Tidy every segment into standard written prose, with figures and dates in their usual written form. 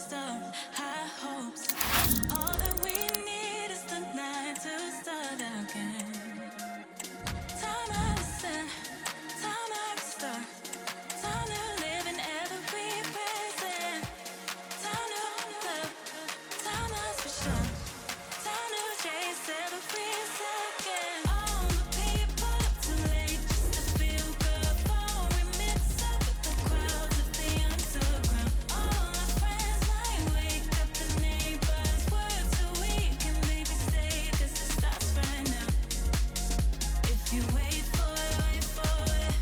boast of high hopes. All that we need is the night to start again. Time I listen, time I restore. Time to live in every present. Time to love, time that's for sure. Time to chase every second. All the people up too late just to feel good. Before we mix up with the crowds of the underground. All our friends might wake up, the neighbors word so we can maybe stay, 'cause it starts right now. If you wait for it, wait for it.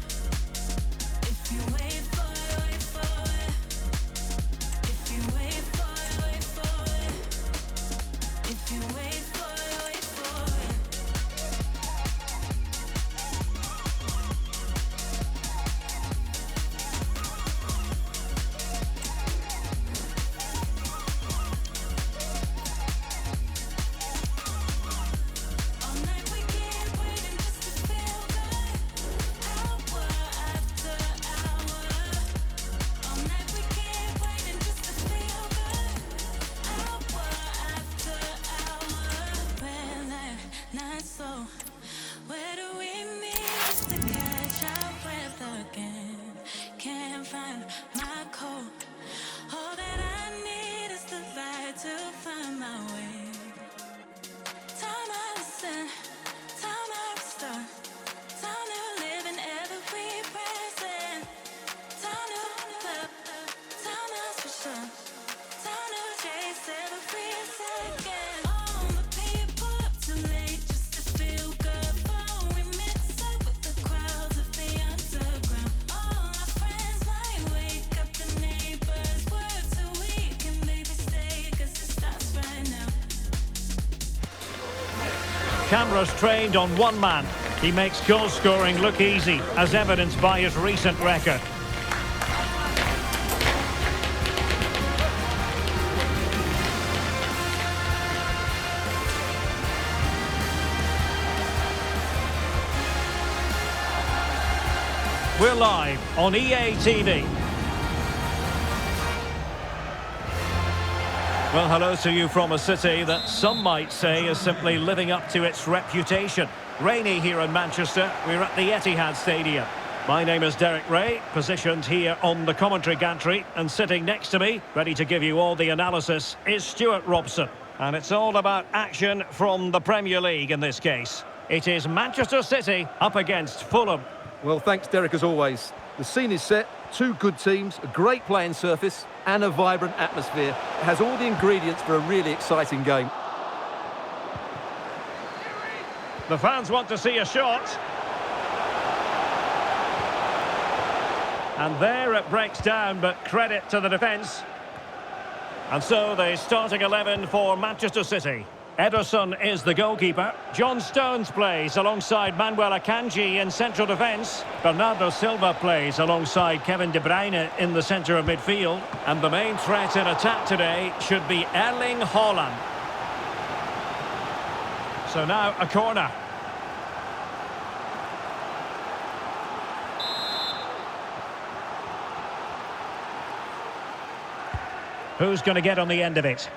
If you wait for it, wait for it. If you wait for it, wait for it. If you wait for it, wait for it. All night we keep waiting just to feel good. Hour after hour. All night we keep waiting just to feel good. Hour after hour. Red light, night slow. Where do we meet just to catch our breath again? Can't find my code. All that I need is the light to find my way. Time I listen, time I restore. Time to live in every present. Time to love, time that's for sure. Time to chase every second. All the people up too late just to feel good. Before we mix up with the crowds of the underground. All our friends might wake up, the neighbors word so we can maybe stay, 'cause it starts right now. Cameras trained on one man. He makes goal scoring look easy, as evidenced by his recent record. We're live on EA TV. Well, hello to you from a city that some might say is simply living up to its reputation. Rainy here in Manchester. We're at the Etihad Stadium. My name is Derek Ray, positioned here on the commentary gantry, and sitting next to me, ready to give you all the analysis, is Stuart Robson. And it's all about action from the Premier League in this case. It is Manchester City up against Fulham. Well, thanks, Derek, as always. The scene is set, two good teams, a great playing surface and a vibrant atmosphere. It has all the ingredients for a really exciting game. The fans want to see a shot. And there it breaks down, but credit to the defence. And so the starting 11 for Manchester City. Ederson is the goalkeeper. John Stones plays alongside Manuel Akanji in central defence. Bernardo Silva plays alongside Kevin De Bruyne in the centre of midfield. And the main threat in attack today should be Erling Haaland. So now a corner. Who's going to get on the end of it?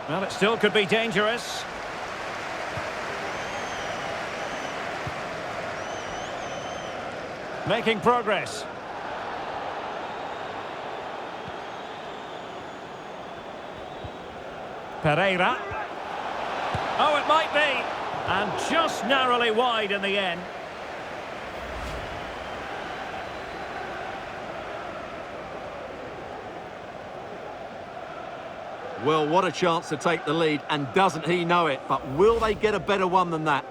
Well, it still could be dangerous. Making progress. Pereira. Oh, it might be. And just narrowly wide in the end. Well, what a chance to take the lead, and doesn't he know it? But will they get a better one than that?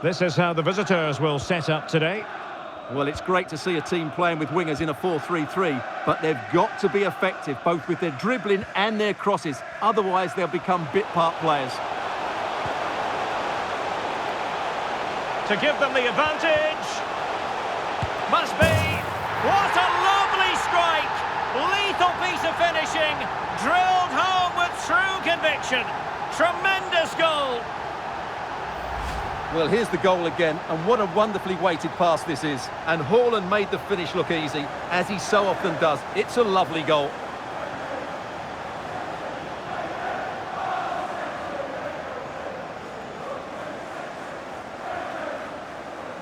This is how the visitors will set up today. Well, it's great to see a team playing with wingers in a 4-3-3, but they've got to be effective, both with their dribbling and their crosses. Otherwise, they'll become bit-part players. To give them the advantage. Must be. What a lovely strike. Lethal piece of finishing. Drilled home with true conviction. Tremendous goal. Well, here's the goal again, and what a wonderfully weighted pass this is. And Haaland made the finish look easy, as he so often does. It's a lovely goal.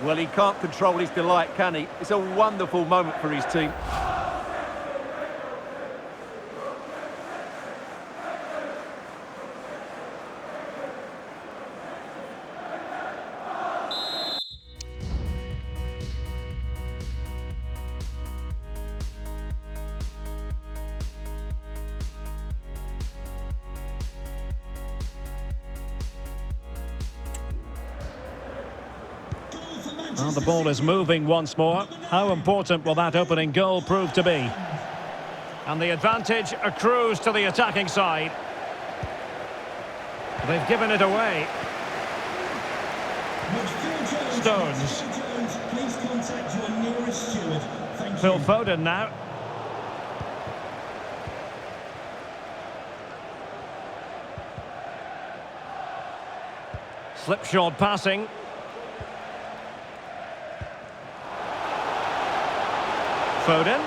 Well, he can't control his delight, can he? It's a wonderful moment for his team. Well, the ball is moving once more. How important will that opening goal prove to be? And the advantage accrues to the attacking side. They've given it away. Stones. Please contact your nearest steward. Thank Phil you. Foden now. Slipshod passing. Foden.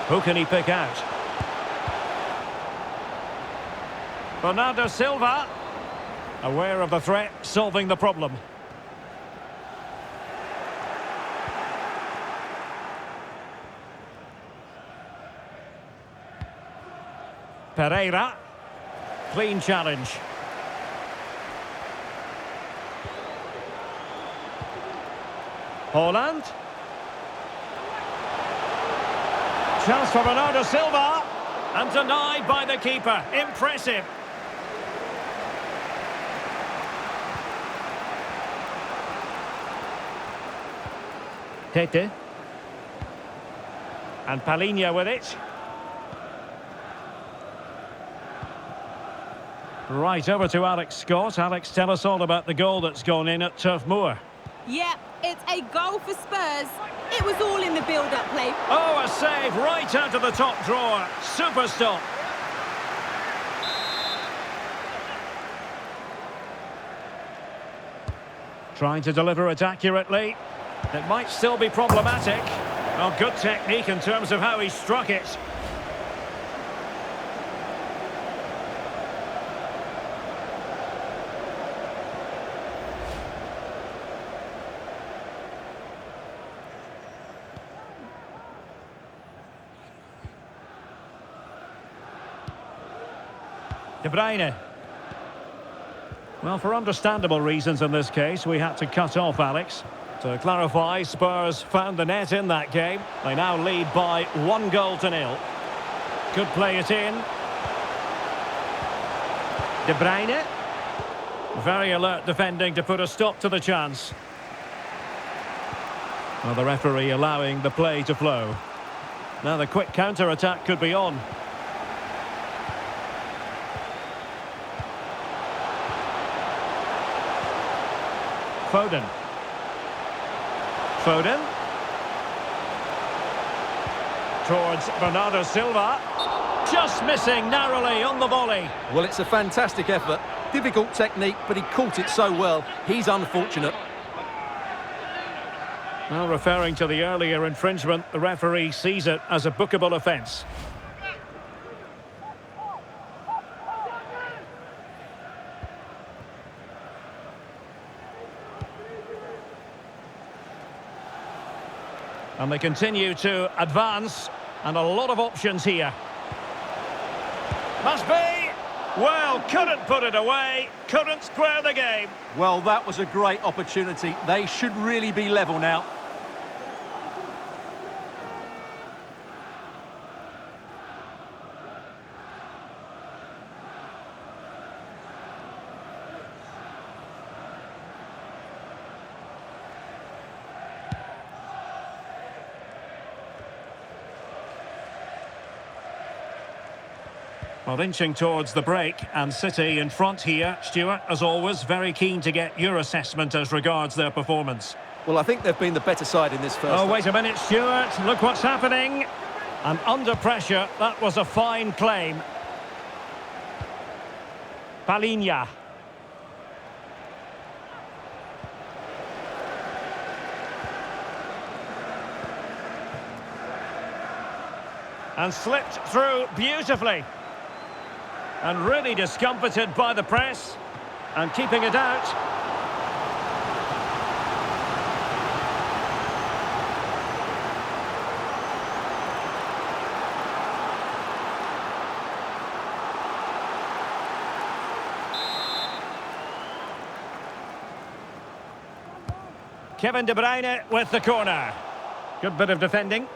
Who can he pick out? Bernardo Silva. Aware of the threat, solving the problem. Pereira. Clean challenge. Haaland. Chance for Bernardo Silva. And denied by the keeper. Impressive. Tete. And Palhinha with it. Right, over to Alex Scott. Alex, tell us all about the goal that's gone in at Turf Moor. Yep, it's a goal for Spurs. It was all in the build-up play. Oh, a save right out of the top drawer. Super stop. Trying to deliver it accurately. It might still be problematic. Well, good technique in terms of how he struck it. De Bruyne. Well, for understandable reasons in this case, we had to cut off Alex. To clarify, Spurs found the net in that game. They now lead by 1-0. Could play it in. De Bruyne. Very alert defending to put a stop to the chance. Well, the referee allowing the play to flow. Now the quick counter-attack could be on. Foden. Foden. Towards Bernardo Silva. Just missing narrowly on the volley. Well, it's a fantastic effort. Difficult technique, but he caught it so well. He's unfortunate. Well, referring to the earlier infringement, the referee sees it as a bookable offence. And they continue to advance, and a lot of options here. Must be! Well, couldn't put it away, couldn't square the game. Well, that was a great opportunity. They should really be level now. Well, inching towards the break, and City in front here. Stuart, as always, very keen to get your assessment as regards their performance. Well, I think they've been the better side in this first Oh, half. wait a minute, Stuart. Look what's happening. And under pressure, that was a fine claim. Palhinha. And slipped through beautifully. And really discomfited by the press. And keeping it out. Kevin De Bruyne with the corner. Good bit of defending.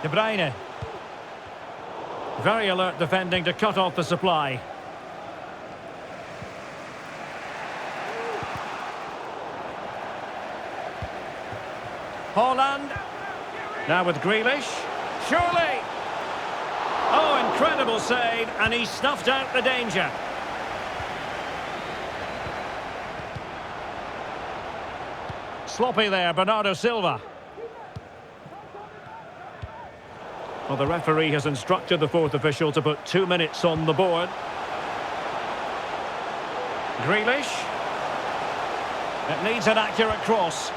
De Bruyne. Very alert defending to cut off the supply. Haaland. Now with Grealish. Surely. Oh, incredible save, and he snuffed out the danger. Sloppy there, Bernardo Silva. Well, the referee has instructed the fourth official to put 2 minutes on the board. Grealish. It needs an accurate cross.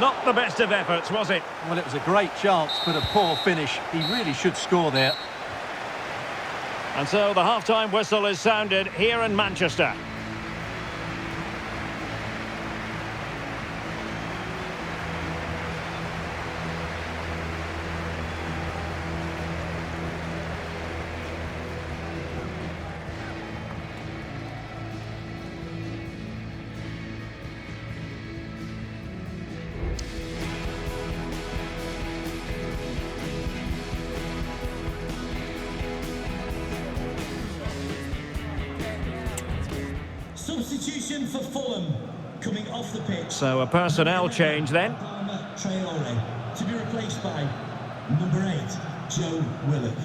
Not the best of efforts, was it? Well, it was a great chance, but a poor finish. He really should score there. And so the half-time whistle is sounded here in Manchester. Substitution for Fulham, coming off the pitch. So a personnel change then. Palmer Traore, to be replaced by number 8, Joe Willock.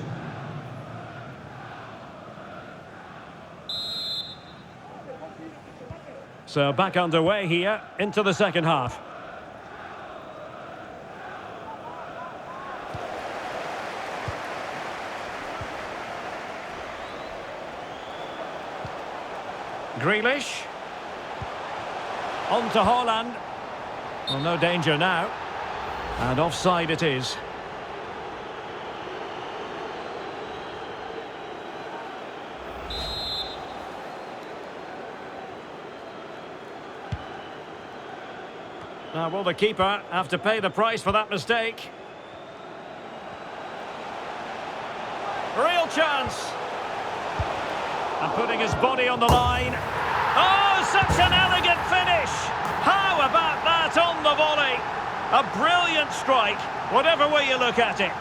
So back underway here into the second half. Grealish. On to Haaland. Well, no danger now. And offside it is. Now, will the keeper have to pay the price for that mistake? Real chance. And putting his body on the line. Oh, such an elegant finish! How about that on the volley? A brilliant strike, whatever way you look at it.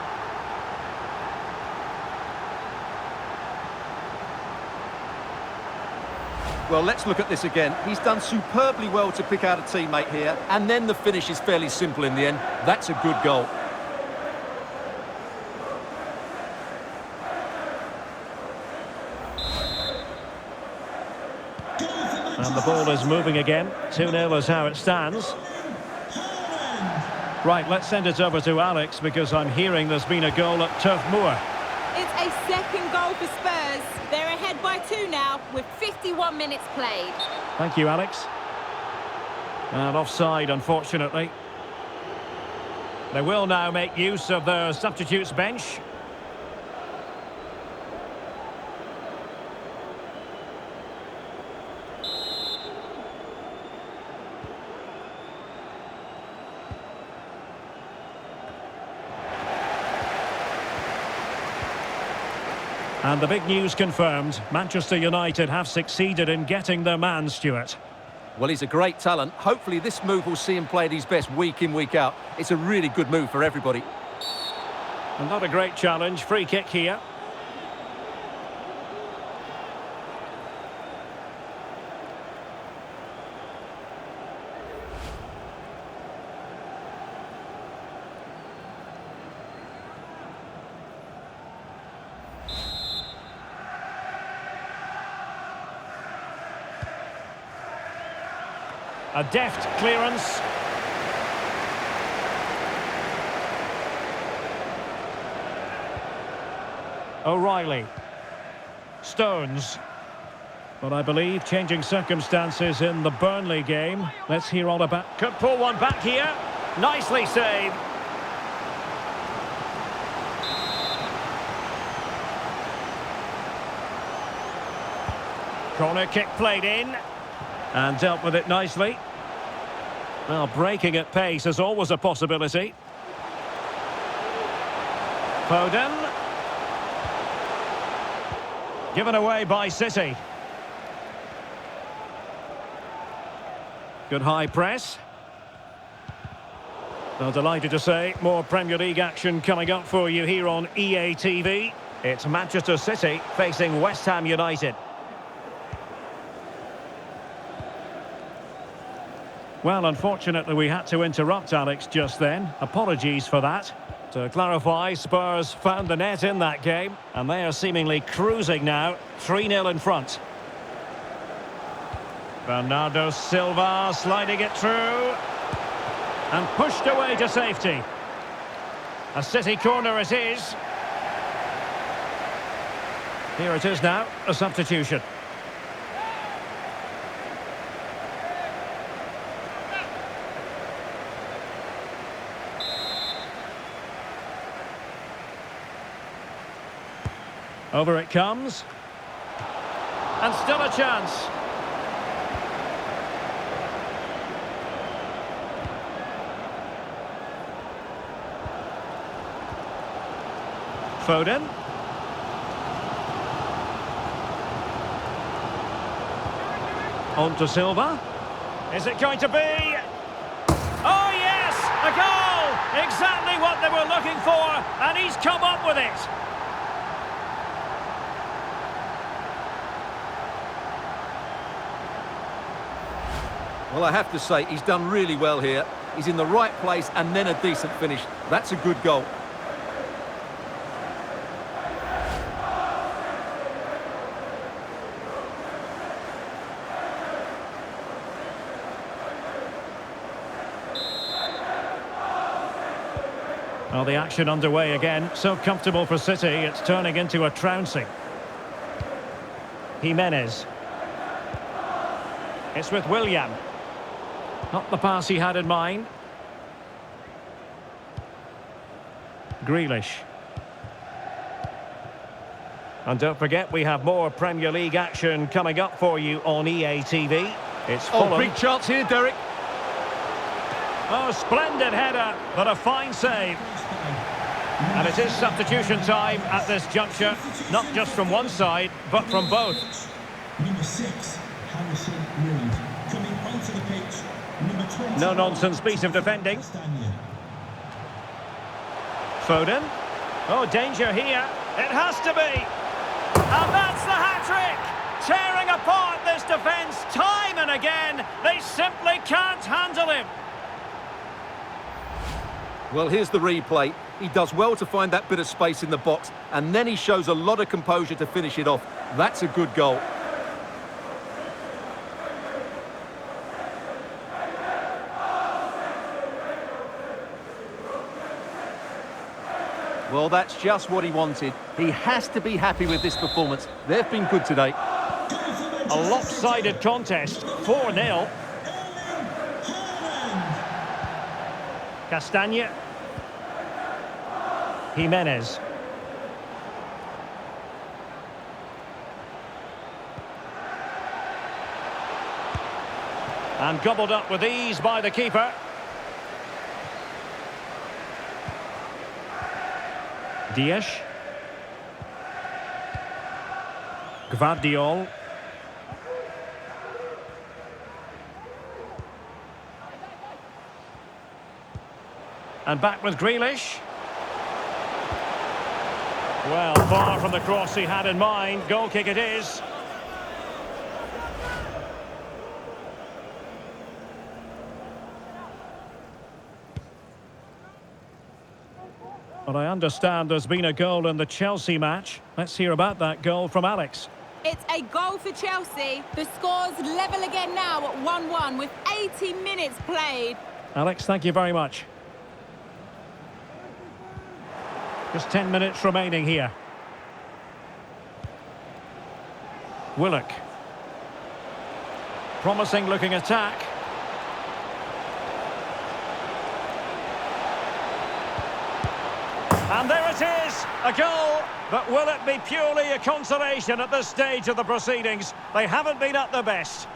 Well, let's look at this again. He's done superbly well to pick out a teammate here, and then the finish is fairly simple in the end. That's a good goal. And the ball is moving again. 2-0 is how it stands. Right, let's send it over to Alex, because I'm hearing there's been a goal at Turf Moor. It's a second goal for Spurs. They're ahead by 2 now with 51 minutes played. Thank you, Alex. And offside, unfortunately. They will now make use of their substitutes bench. And the big news confirmed, Manchester United have succeeded in getting their man, Stuart. Well, he's a great talent. Hopefully this move will see him play at his best week in, week out. It's a really good move for everybody. And not a great challenge, free kick here. A deft clearance. O'Reilly. Stones. But I believe changing circumstances in the Burnley game. Let's hear all about... Could pull one back here. Nicely saved. Corner kick played in. And dealt with it nicely. Well, breaking at pace is always a possibility. Foden. Given away by City. Good high press. Well, delighted to say, more Premier League action coming up for you here on EA TV. It's Manchester City facing West Ham United. Well, unfortunately, we had to interrupt Alex just then. Apologies for that. To clarify, Spurs found the net in that game, and they are seemingly cruising now, 3-0 in front. Bernardo Silva sliding it through, and pushed away to safety. A City corner it is. Here it is now, a substitution. Over it comes. And still a chance. Foden. On to Silva. Is it going to be? Oh yes! A goal! Exactly what they were looking for, and he's come up with it. Well, I have to say, he's done really well here. He's in the right place and then a decent finish. That's a good goal. Well, the action underway again. So comfortable for City, it's turning into a trouncing. Jimenez. It's with Willian. Not the pass he had in mind. Grealish. And don't forget, we have more Premier League action coming up for you on EA TV. It's Fulham. Oh, big chance here, Derek. Oh, splendid header, but a fine save. And it is substitution time at this juncture, not just from one side, but from both. Number 6, Harrison Reed. Coming onto the pitch, number 20. No-nonsense piece of defending. Castagne. Foden. Oh, danger here. It has to be. And that's the hat-trick. Tearing apart this defence time and again. They simply can't handle him. Well, here's the replay. He does well to find that bit of space in the box, and then he shows a lot of composure to finish it off. That's a good goal. Well, that's just what he wanted. He has to be happy with this performance. They've been good today. A lopsided contest, 4-0. Castagne. Jimenez. And gobbled up with ease by the keeper. Dias. Gvardiol. And back with Grealish. Well, far from the cross he had in mind. Goal kick it is. But I understand there's been a goal in the Chelsea match. Let's hear about that goal from Alex. It's a goal for Chelsea. The score's level again now at 1-1 with 80 minutes played. Alex, thank you very much. Just 10 minutes remaining here. Willock. Promising looking attack. And there it is, a goal. But will it be purely a consolation at this stage of the proceedings? They haven't been at their best.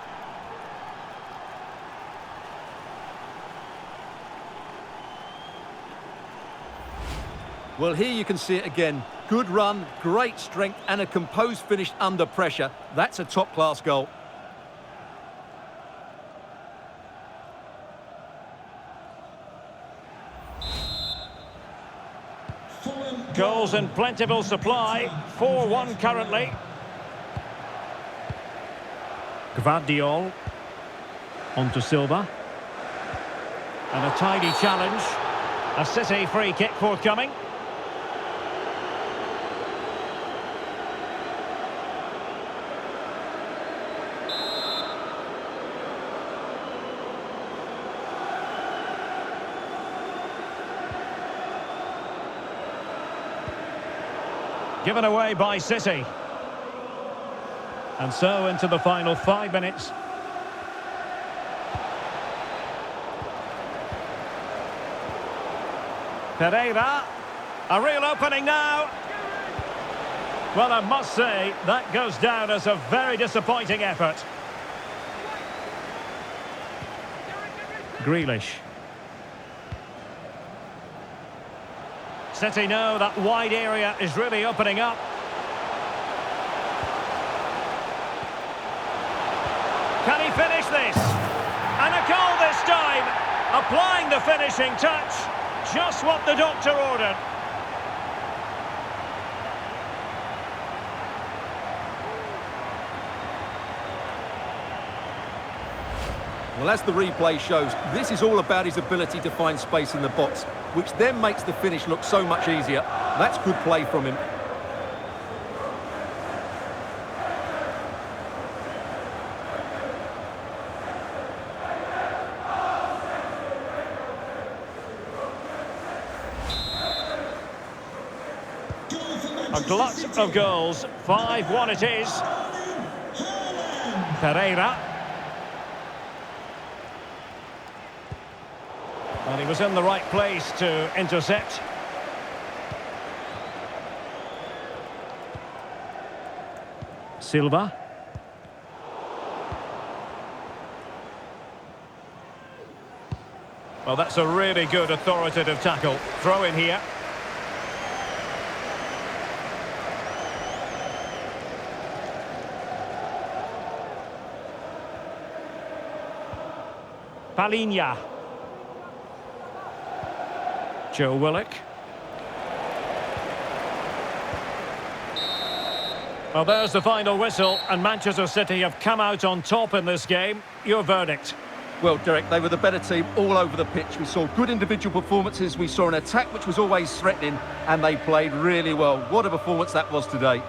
Well, here you can see it again. Good run, great strength, and a composed finish under pressure. That's a top-class goal. Goals in plentiful supply. 4-1 currently. Gvardiol. On to Silva. And a tidy challenge. A City free kick forthcoming. Given away by City. And so into the final 5 minutes. Pereira. A real opening now. Well, I must say, that goes down as a very disappointing effort. Grealish. City know that wide area is really opening up. Can he finish this? And a goal this time! Applying the finishing touch. Just what the doctor ordered. Well, as the replay shows, this is all about his ability to find space in the box, which then makes the finish look so much easier. That's good play from him. A glut of goals. 5-1 it is. Pereira. And he was in the right place to intercept. Silva. Well, that's a really good authoritative tackle. Throw in here. Palhinha. Joe Willock. Well, there's the final whistle, and Manchester City have come out on top in this game. Your verdict? Well, Derek, they were the better team all over the pitch. We saw good individual performances, we saw an attack which was always threatening, and they played really well. What a performance that was today.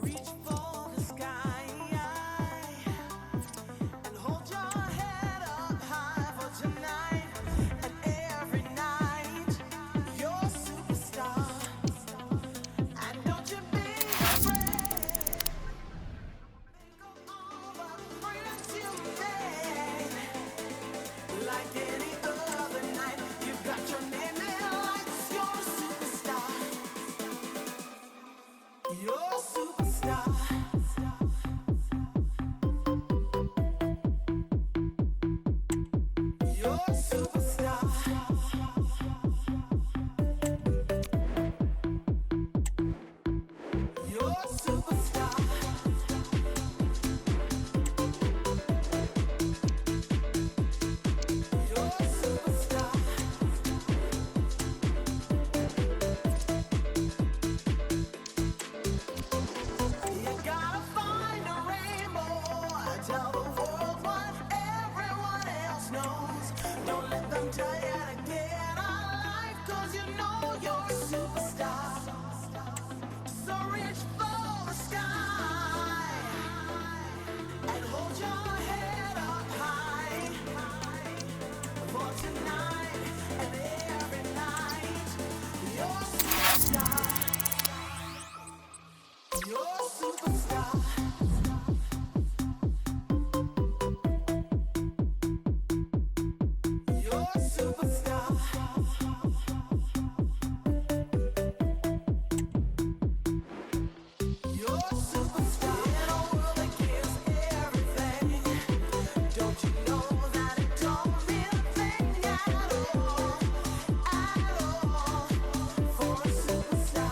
Reach for the sky and hold your head up high for tonight and every night. You're a superstar, and don't you be afraid. Think of all the friends you made. Like any other night, you've got your name in lights. You're a superstar. You're a superstar. You're a superstar. You're a superstar. You're a superstar. You gotta You're a superstar. You're a superstar. You're a superstar. In a world that gives everything, don't you know that it don't mean a thing at all, for a superstar.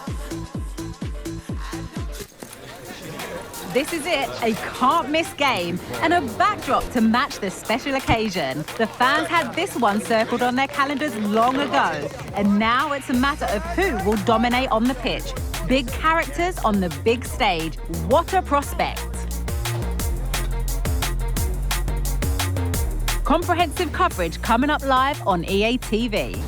This is it, a can't-miss game and a backdrop to match the special occasion. The fans had this one circled on their calendars long ago, and now it's a matter of who will dominate on the pitch. Big characters on the big stage. What a prospect! Comprehensive coverage coming up live on EA TV.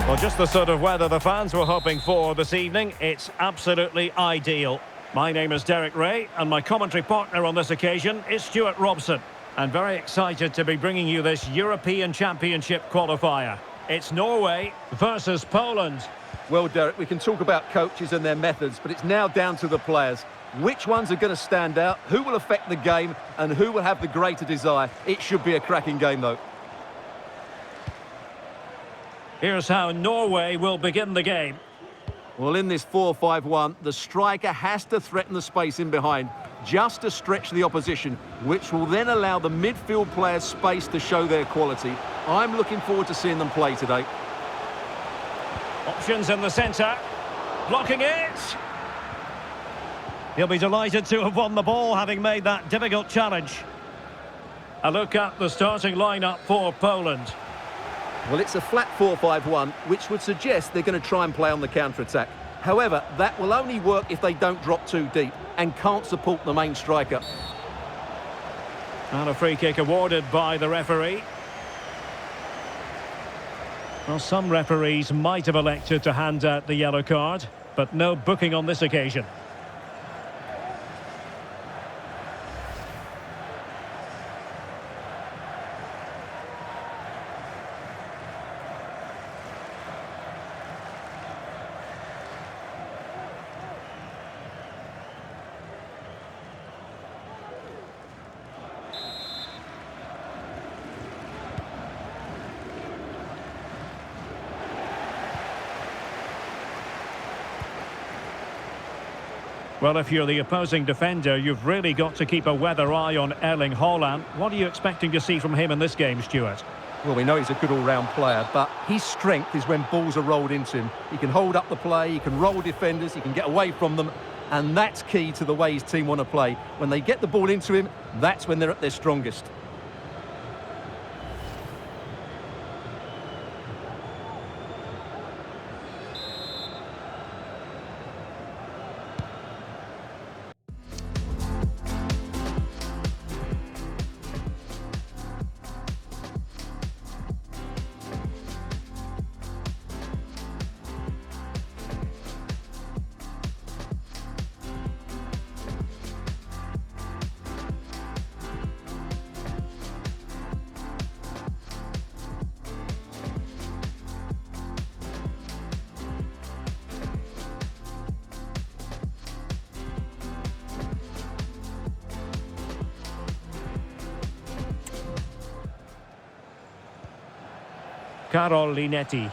Well, just the sort of weather the fans were hoping for this evening. It's absolutely ideal. My name is Derek Ray, and my commentary partner on this occasion is Stuart Robson. I'm very excited to be bringing you this European Championship qualifier. It's Norway versus Poland. Well, Derek, we can talk about coaches and their methods, but it's now down to the players. Which ones are going to stand out, who will affect the game, and who will have the greater desire? It should be a cracking game, though. Here's how Norway will begin the game. Well, in this 4-5-1, the striker has to threaten the space in behind, just to stretch the opposition, which will then allow the midfield players space to show their quality. I'm looking forward to seeing them play today. Options in the centre. Blocking it. He'll be delighted to have won the ball, having made that difficult challenge. A look at the starting lineup for Poland. Well, it's a flat 4-5-1, which would suggest they're going to try and play on the counter-attack. However, that will only work if they don't drop too deep and can't support the main striker. And a free kick awarded by the referee. Well, some referees might have elected to hand out the yellow card, but no booking on this occasion. Well, if you're the opposing defender, you've really got to keep a weather eye on Erling Haaland. What are you expecting to see from him in this game, Stuart? Well, we know he's a good all-round player, but his strength is when balls are rolled into him. He can hold up the play, he can roll defenders, he can get away from them, and that's key to the way his team want to play. When they get the ball into him, that's when they're at their strongest. Karol Linetti.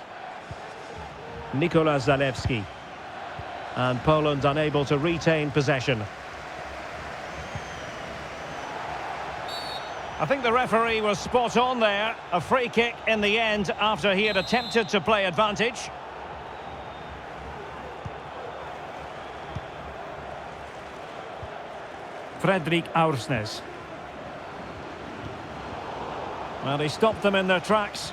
Nikola Zalewski. And Poland unable to retain possession. I think the referee was spot on there. A free kick in the end after he had attempted to play advantage. Fredrik Aursnes. Well, he stopped them in their tracks.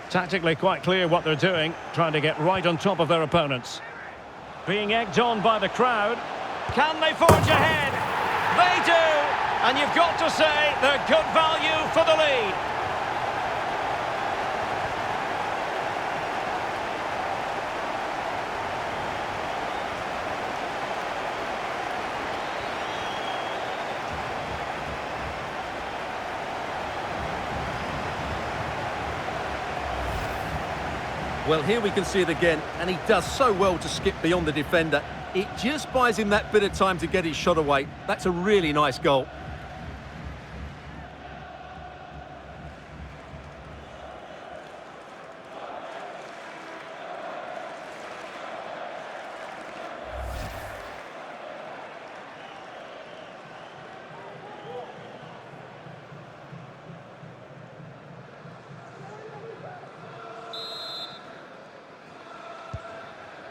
Tactically quite clear what they're doing, trying to get right on top of their opponents. Being egged on by the crowd. Can they forge ahead? They do! And you've got to say they're good value for the lead. Well, here we can see it again, and he does so well to skip beyond the defender. It just buys him that bit of time to get his shot away. That's a really nice goal.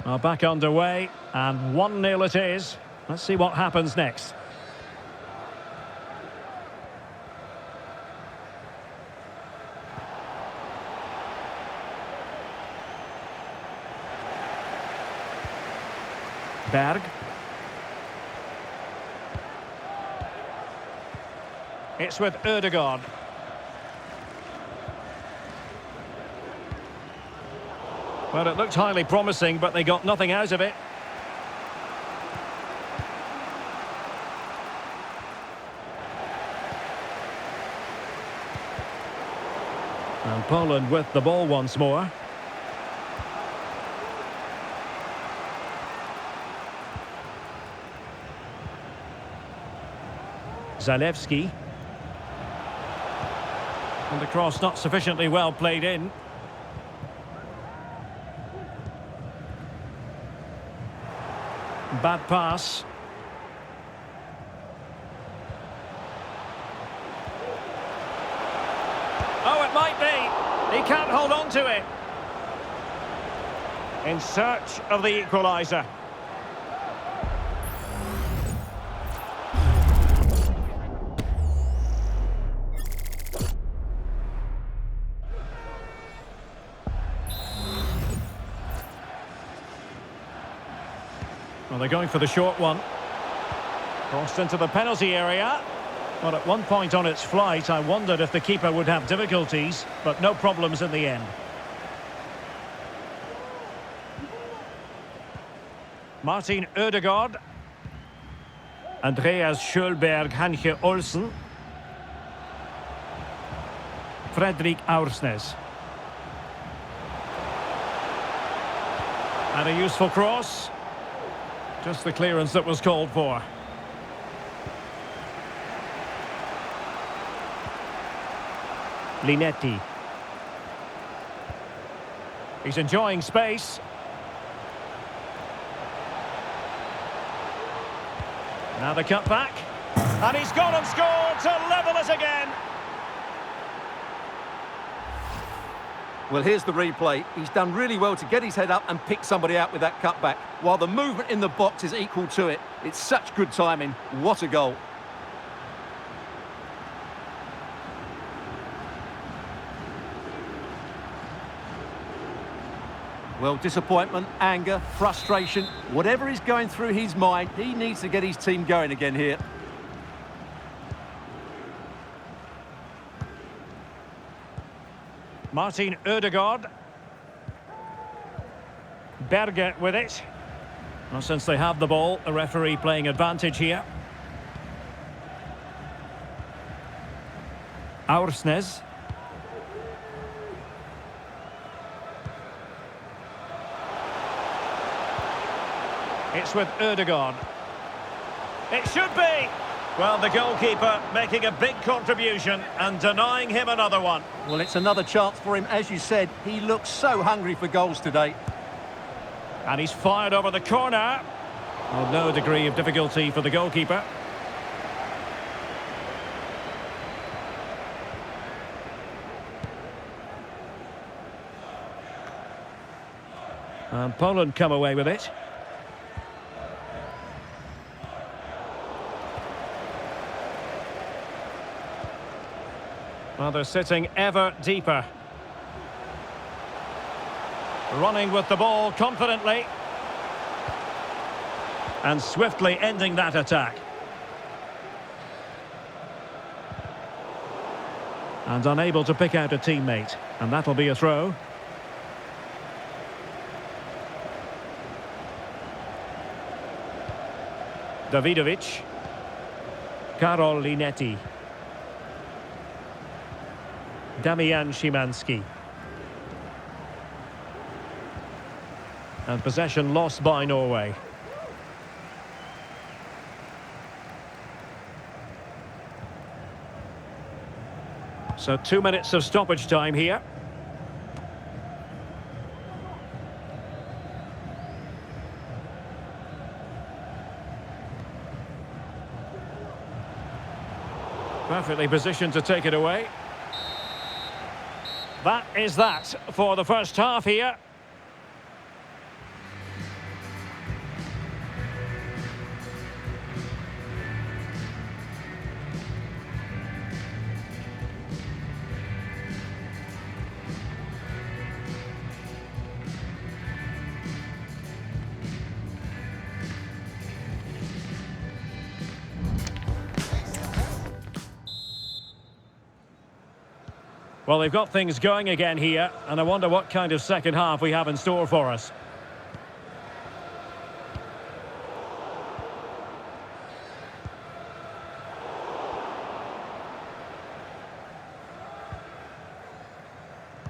Well, back underway, and 1-0 it is. Let's see what happens next. Berg. It's with Ødegaard. Well, it looked highly promising, but they got nothing out of it. And Poland with the ball once more. Zalewski. And the cross not sufficiently well played in. Bad pass. Oh, it might be. He can't hold on to it. In search of the equaliser. Well, they're going for the short one. Crossed into the penalty area. Well, at one point on its flight, I wondered if the keeper would have difficulties, but no problems in the end. Martin Ødegaard. Andreas Schölberg, Hanche Olsen. Fredrik Aursnes. And a useful cross. Just the clearance that was called for. Linetti. He's enjoying space. Now the cut back. And he's gone and scored to level it again. Well, here's the replay. He's done really well to get his head up and pick somebody out with that cutback, while the movement in the box is equal to it. It's such good timing. What a goal. Well, disappointment, anger, frustration, whatever is going through his mind, he needs to get his team going again here. Martin Ødegaard. Berge with it. Well, since they have the ball, the referee playing advantage here. Aursnes. It's with Ødegaard. It should be! Well, the goalkeeper making a big contribution and denying him another one. Well, it's another chance for him. As you said, he looks so hungry for goals today. And he's fired over the corner. Well, no degree of difficulty for the goalkeeper. And Poland come away with it. Well, they're sitting ever deeper. Running with the ball confidently. And swiftly ending that attack. And unable to pick out a teammate. And that'll be a throw. Davidovic. Karol Linetti. Damian Szymanski. And possession lost by Norway. So 2 minutes of stoppage time here. Perfectly positioned to take it away. That is that for the first half here. Well, they've got things going again here, and I wonder what kind of second half we have in store for us.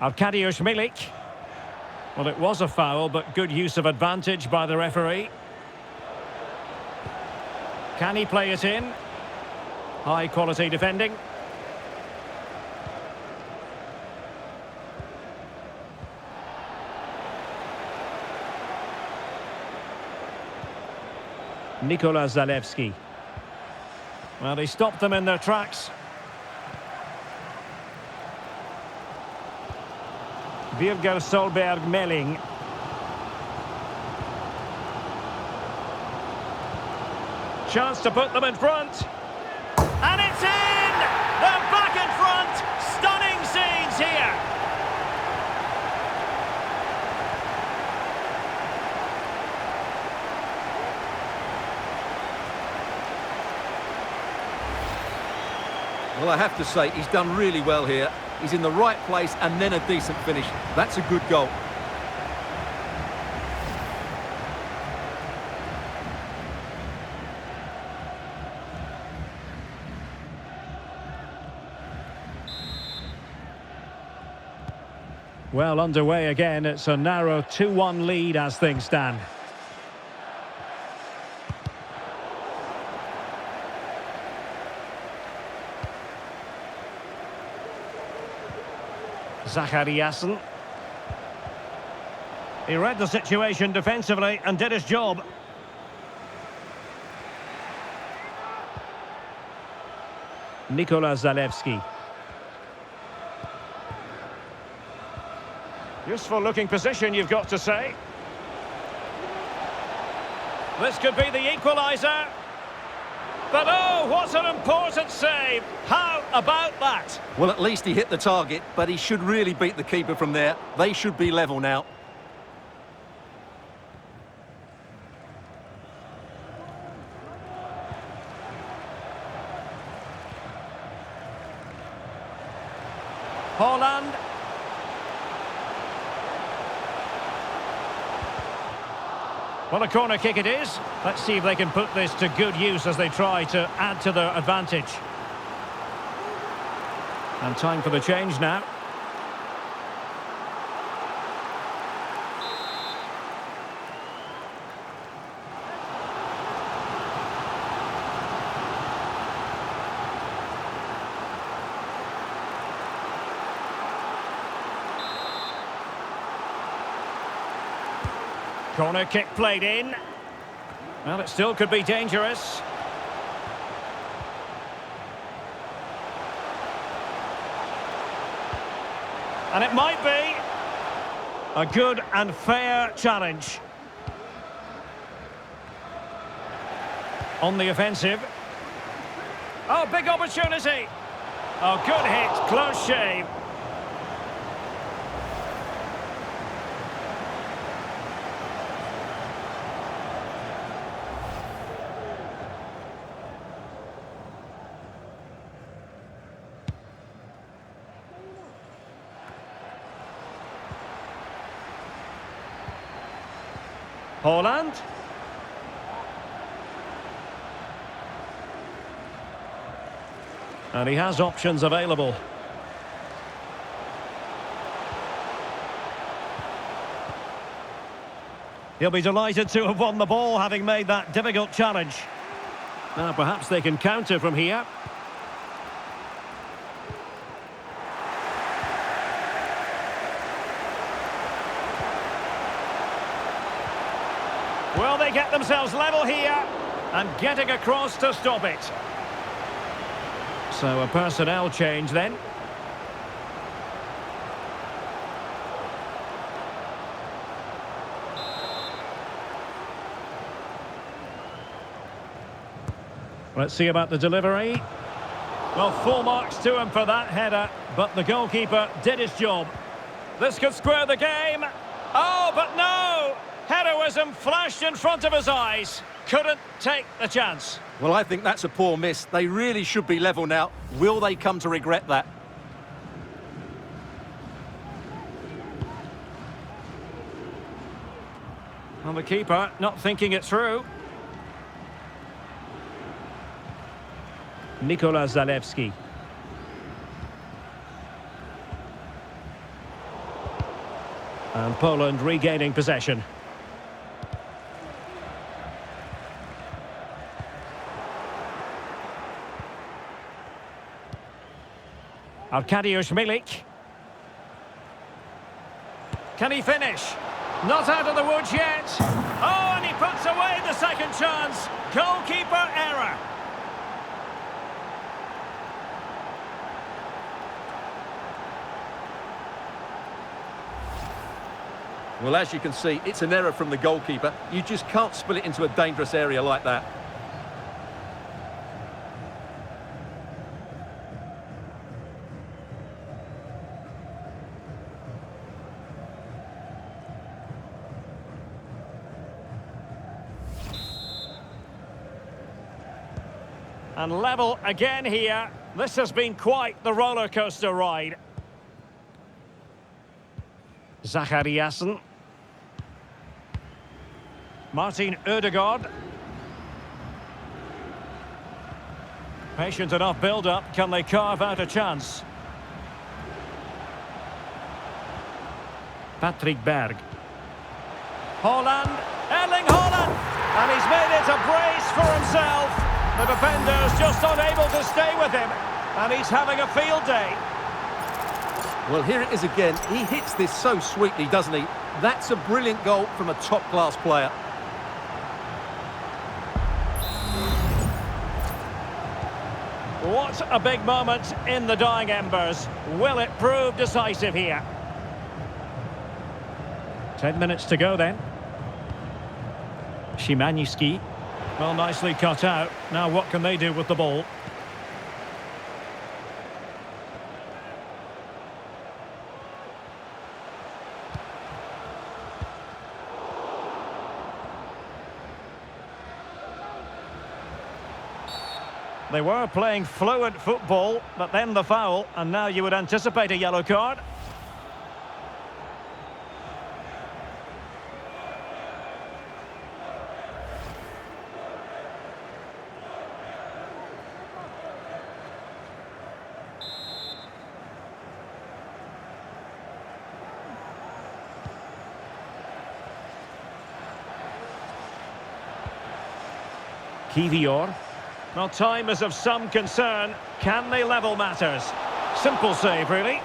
Arkadiusz Milik. Well, it was a foul, but good use of advantage by the referee. Can he play it in? High quality defending. Nikola Zalewski. Well, he stopped them in their tracks. Birger Solberg Melling. Chance to put them in front. And it's in! They're back in front! Stunning scenes here! Well, I have to say, he's done really well here. He's in the right place and then a decent finish. That's a good goal. Well, underway again. It's a narrow 2-1 lead as things stand. Zachariasen. He read the situation defensively and did his job. Nikola Zalewski. Useful looking position, you've got to say. This could be the equaliser. But oh, what an important save! How about that? Well, at least he hit the target, but he should really beat the keeper from there. They should be level now. Haaland. Well, a corner kick it is. Let's see if they can put this to good use as they try to add to their advantage. And time for the change now. Corner kick played in. Well, it still could be dangerous. And it might be a good and fair challenge. On the offensive. Oh, big opportunity. Oh, good hit, close shave. Haaland. And he has options available. He'll be delighted to have won the ball, having made that difficult challenge. Now, perhaps they can counter from here. Will they get themselves level here? And getting across to stop it. So a personnel change then. Let's see about the delivery. Well, full marks to him for that header, but the goalkeeper did his job. This could square the game. Oh, but no! Heroism flashed in front of his eyes. Couldn't take the chance. Well, I think that's a poor miss. They really should be level now. Will they come to regret that? Well, the keeper not thinking it through. Nikola Zalewski. And Poland regaining possession. Arkadiusz Milik. Can he finish? Not out of the woods yet. Oh, and he puts away the second chance. Goalkeeper error. Well, as you can see, it's an error from the goalkeeper. You just can't spill it into a dangerous area like that. And level again here. This has been quite the roller coaster ride. Zachariasen. Martin Ødegaard. Patient enough build-up. Can they carve out a chance? Patrick Berg. Haaland. Erling Haaland. And he's made it a brace for himself. The defender's just unable to stay with him. And he's having a field day. Well, here it is again. He hits this so sweetly, doesn't he? That's a brilliant goal from a top-class player. What a big moment in the dying embers. Will it prove decisive here? 10 minutes to go then. Szymański. Well, nicely cut out. Now what can they do with the ball? They were playing fluent football, but then the foul, and now you would anticipate a yellow card. Kivior. Well, time is of some concern. Can they level matters? Simple save, really.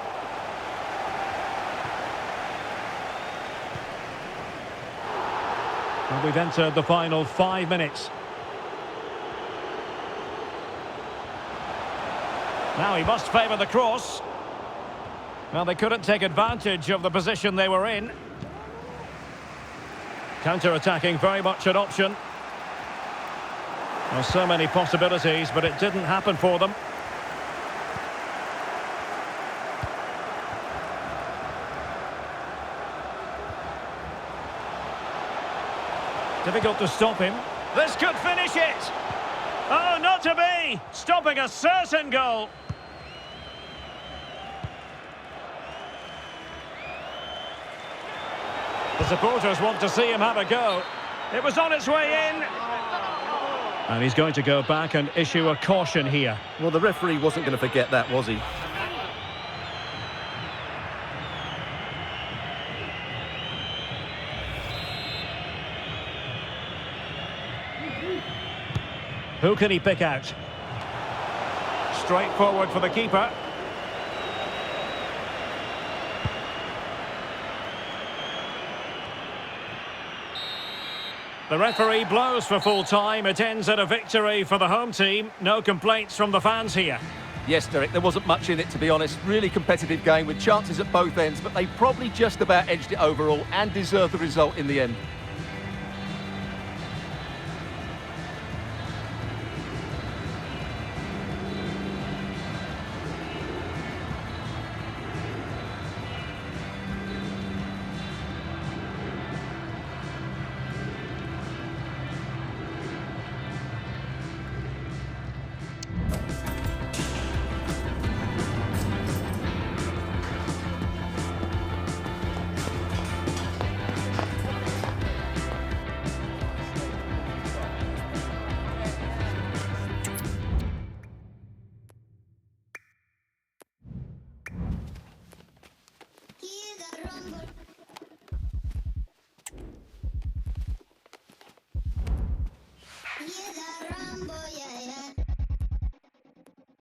Well, we've entered the final 5 minutes. Now he must favour the cross. Well, they couldn't take advantage of the position they were in. Counter-attacking, very much an option. Well, so many possibilities, but it didn't happen for them. Difficult to stop him. This could finish it! Oh, not to be! Stopping a certain goal! The supporters want to see him have a go. It was on its way in. And he's going to go back and issue a caution here. Well, the referee wasn't going to forget that, was he? Who can he pick out? Straightforward for the keeper. The referee blows for full time. It ends at a victory for the home team. No complaints from the fans here. Yes, Derek, there wasn't much in it, to be honest. Really competitive game with chances at both ends, but they probably just about edged it overall and deserved the result in the end.